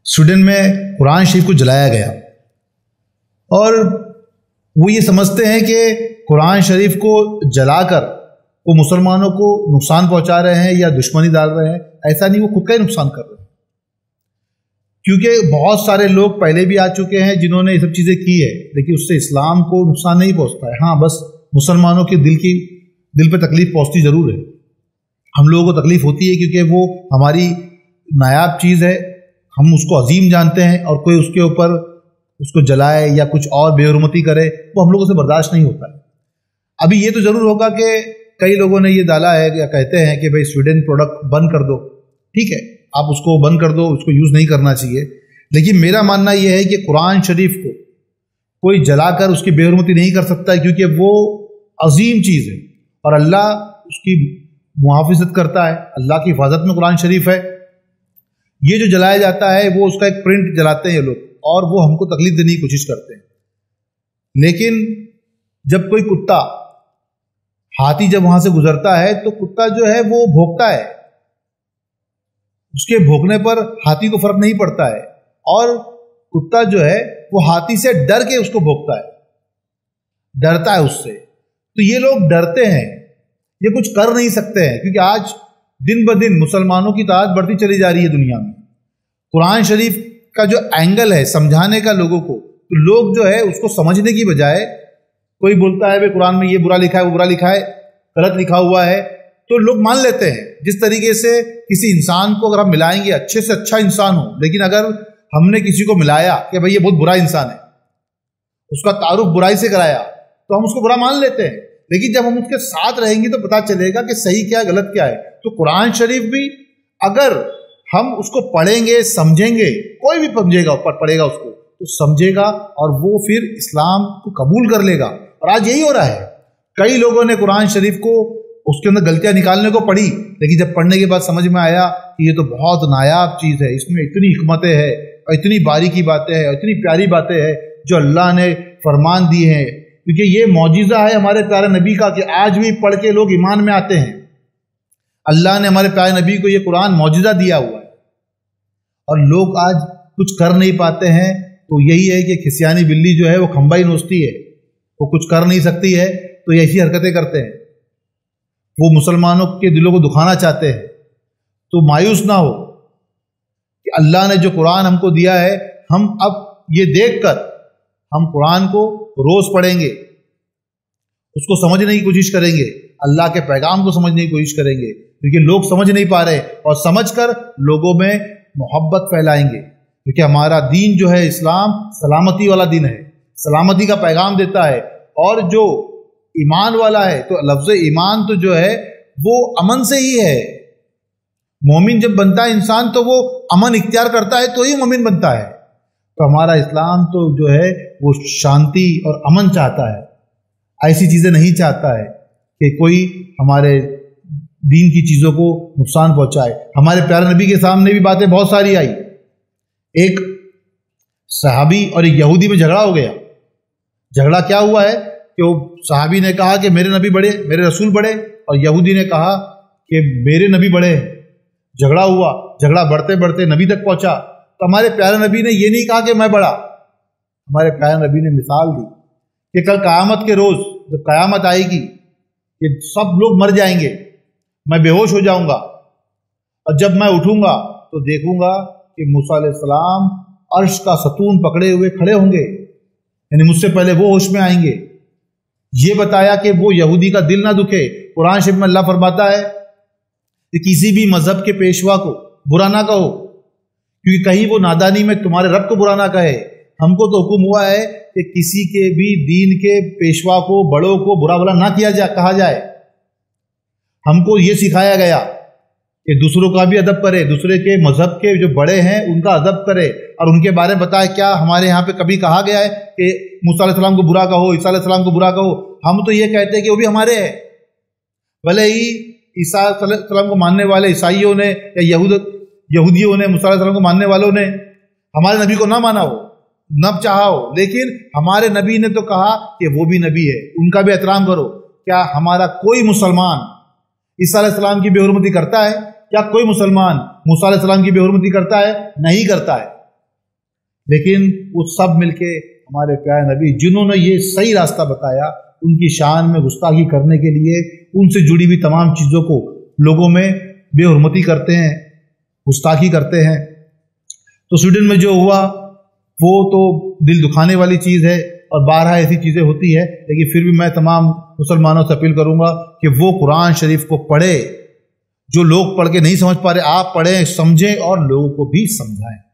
Sweden میں قرآن شریف کو جلایا گیا اور وہ یہ سمجھتے ہیں کہ قرآن شریف کو جلا کر وہ مسلمانوں کو نقصان پہنچا رہے ہیں یا دشمنی ڈال رہے ہیں. ایسا نہیں، وہ خود کا ہی نقصان کر رہے ہیں، کیونکہ بہت سارے لوگ پہلے بھی آ چکے ہیں جنہوں نے یہ سب چیزیں کی ہے، لیکن اس سے اسلام کو نقصان نہیں پہنچتا ہے. ہاں، بس مسلمانوں کے دل پہ تکلیف پہنچتی ضرور ہے. ہم لوگوں کو تکلیف ہوتی ہے کیونکہ وہ ہماری نایاب چیز ہے، ہم اس کو عظیم جانتے ہیں، اور کوئی اس کے اوپر اس کو جلائے یا کچھ اور بے حرمتی کرے وہ ہم لوگوں سے برداشت نہیں ہوتا ہے. ابھی یہ تو ضرور ہوگا کہ کئی لوگوں نے یہ ڈالا ہے یا کہتے ہیں کہ بھئی سویڈن پروڈکٹ بند کر دو. ٹھیک ہے، آپ اس کو بند کر دو، اس کو یوز نہیں کرنا چاہیے، لیکن میرا ماننا یہ ہے کہ قرآن شریف کو کوئی جلا کر اس کی بے حرمتی نہیں کر سکتا ہے، کیونکہ وہ عظیم چیز ہے اور اللہ اس کی محافظت کرتا ہے. اللہ کی حفاظت میں قرآن شریف ہے. یہ جو جلایا جاتا ہے وہ اس کا ایک پرنٹ جلاتے ہیں یہ لوگ، اور وہ ہم کو تکلیف دینے کی کوشش کرتے ہیں. لیکن جب کوئی کتا، ہاتھی جب وہاں سے گزرتا ہے تو کتا جو ہے وہ بھونکتا ہے، اس کے بھونکنے پر ہاتھی کو فرق نہیں پڑتا ہے، اور کتا جو ہے وہ ہاتھی سے ڈر کے اس کو بھونکتا ہے، ڈرتا ہے اس سے. تو یہ لوگ ڈرتے ہیں، یہ کچھ کر نہیں سکتے ہیں، کیونکہ آج دن بدن مسلمانوں کی تعداد بڑھتی چلی جا رہی ہے دنیا میں. قرآن شریف کا جو اینگل ہے سمجھانے کا لوگوں کو، تو لوگ جو ہے اس کو سمجھنے کی بجائے، کوئی بولتا ہے بھئی قرآن میں یہ برا لکھا ہے، وہ برا لکھا ہے، غلط لکھا ہوا ہے، تو لوگ مان لیتے ہیں. جس طریقے سے کسی انسان کو اگر ہم ملائیں گے اچھے سے اچھا انسان ہو، لیکن اگر ہم نے کسی کو ملایا کہ بھئی یہ بہت برا انسان ہے، اس کا تعارف برائی سے کرایا، تو ہم اس کو برا مان لیتے ہیں. لیکن جب ہم اس کے ساتھ رہیں گے تو پتہ چلے گا کہ صحیح کیا ہے، غلط کیا ہے. تو قرآن شریف بھی اگر ہم اس کو پڑھیں گے، سمجھیں گے، کوئی بھی سمجھے گا، پڑھے گا اس کو تو سمجھے گا اور وہ پھر اسلام کو قبول کر لے گا. اور آج یہی ہو رہا ہے. کئی لوگوں نے قرآن شریف کو اس کے اندر غلطیاں نکالنے کو پڑھی، لیکن جب پڑھنے کے بعد سمجھ میں آیا کہ یہ تو بہت نایاب چیز ہے، اس میں اتنی حکمتیں ہیں اور اتنی باریکی باتیں ہیں اور اتنی پیاری باتیں ہیں جو اللہ نے فرمان دی ہیں. کیونکہ یہ معجزہ ہے ہمارے پیارے نبی کا کہ آج بھی پڑھ کے لوگ ایمان میں آتے ہیں. اللہ نے ہمارے پیارے نبی کو یہ قرآن معجزہ دیا ہوا ہے، اور لوگ آج کچھ کر نہیں پاتے ہیں. تو یہی ہے کہ کھسیانی بلی جو ہے وہ کھمبا ہی نوچتی ہے، وہ کچھ کر نہیں سکتی ہے، تو ایسی حرکتیں کرتے ہیں. وہ مسلمانوں کے دلوں کو دکھانا چاہتے ہیں. تو مایوس نہ ہو کہ اللہ نے جو قرآن ہم کو دیا ہے، ہم اب یہ دیکھ کر ہم قرآن کو روز پڑھیں گے، اس کو سمجھنے کی کوشش کریں گے، اللہ کے پیغام کو سمجھنے کی کوشش کریں گے، کیونکہ لوگ سمجھ نہیں پا رہے، اور سمجھ کر لوگوں میں محبت پھیلائیں گے. کیونکہ ہمارا دین جو ہے اسلام سلامتی والا دین ہے، سلامتی کا پیغام دیتا ہے. اور جو ایمان والا ہے، تو لفظ ایمان تو جو ہے وہ امن سے ہی ہے. مومن جب بنتا ہے انسان تو وہ امن اختیار کرتا ہے تو ہی مومن بنتا ہے. تو ہمارا اسلام تو جو ہے وہ شانتی اور امن چاہتا ہے، ایسی چیزیں نہیں چاہتا ہے کہ کوئی ہمارے دین کی چیزوں کو نقصان پہنچائے. ہمارے پیارے نبی کے سامنے بھی باتیں بہت ساری آئی. ایک صحابی اور ایک یہودی میں جھگڑا ہو گیا. جھگڑا کیا ہوا ہے کہ وہ صحابی نے کہا کہ میرے نبی بڑے، میرے رسول بڑے، اور یہودی نے کہا کہ میرے نبی بڑے ہیں. جھگڑا ہوا، جھگڑا بڑھتے بڑھتے نبی تک پہنچا. تو ہمارے پیارے نبی نے یہ نہیں کہا کہ میں بڑا، ہمارے پیارے نبی نے مثال دی کہ کل قیامت کے روز جب قیامت آئے گی، یہ سب لوگ مر جائیں گے، میں بے ہوش ہو جاؤں گا، اور جب میں اٹھوں گا تو دیکھوں گا کہ موسیٰ علیہ السلام عرش کا ستون پکڑے ہوئے کھڑے ہوں گے، یعنی مجھ سے پہلے وہ ہوش میں آئیں گے. یہ بتایا کہ وہ یہودی کا دل نہ دکھے. قرآن شریف میں اللہ فرماتا ہے کہ کسی بھی مذہب کے پیشوا کو برا نہ کہو، کیونکہ کہیں وہ نادانی میں تمہارے رب کو برا نہ کہے. ہم کو تو حکم ہوا ہے کہ کسی کے بھی دین کے پیشوا کو، بڑوں کو برا بھلا نہ کہا جائے. ہم کو یہ سکھایا گیا کہ دوسروں کا بھی ادب کرے، دوسرے کے مذہب کے جو بڑے ہیں ان کا ادب کرے، اور ان کے بارے میں بتائے. کیا ہمارے یہاں پہ کبھی کہا گیا ہے کہ موسیٰ علیہ السلام کو برا کہو، عیسیٰ علیہ السلام کو برا کہو؟ ہم تو یہ کہتے ہیں کہ وہ بھی ہمارے ہیں. بھلے ہی عیسیٰ علیہ السلام کو ماننے والے عیسائیوں نے یا یہودیوں نے، موسیٰ علیہ السلام کو ماننے والوں نے ہمارے نبی کو نہ مانا ہو، نہ چاہا ہو، لیکن ہمارے نبی نے تو کہا کہ وہ بھی نبی ہے، ان کا بھی احترام کرو. کیا ہمارا کوئی مسلمان عیسیٰ علیہ السلام کی بے حرمتی کرتا ہے؟ کیا کوئی مسلمان موسیٰ علیہ السلام کی بے حرمتی کرتا ہے؟ نہیں کرتا ہے. لیکن وہ سب مل کے ہمارے پیارے نبی جنہوں نے یہ صحیح راستہ بتایا، ان کی شان میں گستاخی کرنے کے لیے ان سے جڑی ہوئی تمام چیزوں کو لوگوں میں بے حرمتی کرتے ہیں، گستاخی کرتے ہیں۔ تو سویڈن میں جو ہوا وہ تو دل دکھانے والی چیز ہے، اور بارہا ایسی چیزیں ہوتی ہے، لیکن پھر بھی میں تمام مسلمانوں سے اپیل کروں گا کہ وہ قرآن شریف کو پڑھے۔ جو لوگ پڑھ کے نہیں سمجھ پا رہے، آپ پڑھیں، سمجھیں اور لوگوں کو بھی سمجھائیں۔